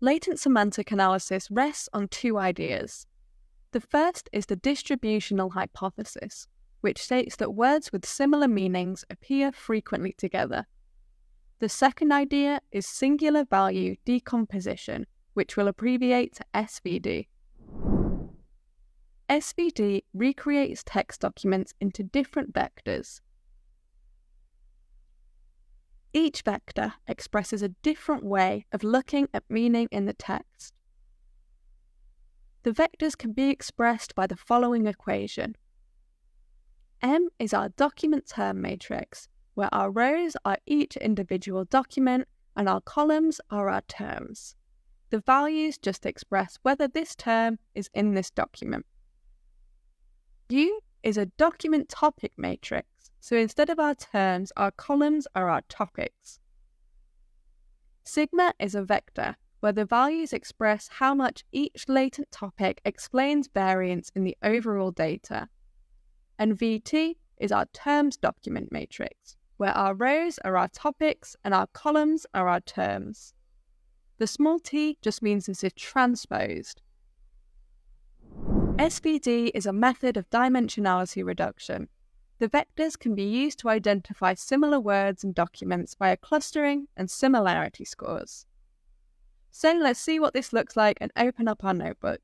Latent semantic analysis rests on two ideas. The first is the distributional hypothesis, which states that words with similar meanings appear frequently together. The second idea is singular value decomposition, which we'll abbreviate to SVD. SVD recreates text documents into different vectors. Each vector expresses a different way of looking at meaning in the text. The vectors can be expressed by the following equation. M is our document term matrix, where our rows are each individual document and our columns are our terms. The values just express whether this term is in this document. U is a document topic matrix, so instead of our terms, our columns are our topics. Sigma is a vector, where the values express how much each latent topic explains variance in the overall data. And VT is our terms document matrix, where our rows are our topics and our columns are our terms. The small t just means this is transposed. SVD is a method of dimensionality reduction. The vectors can be used to identify similar words and documents via clustering and similarity scores. So let's see what this looks like and open up our notebook.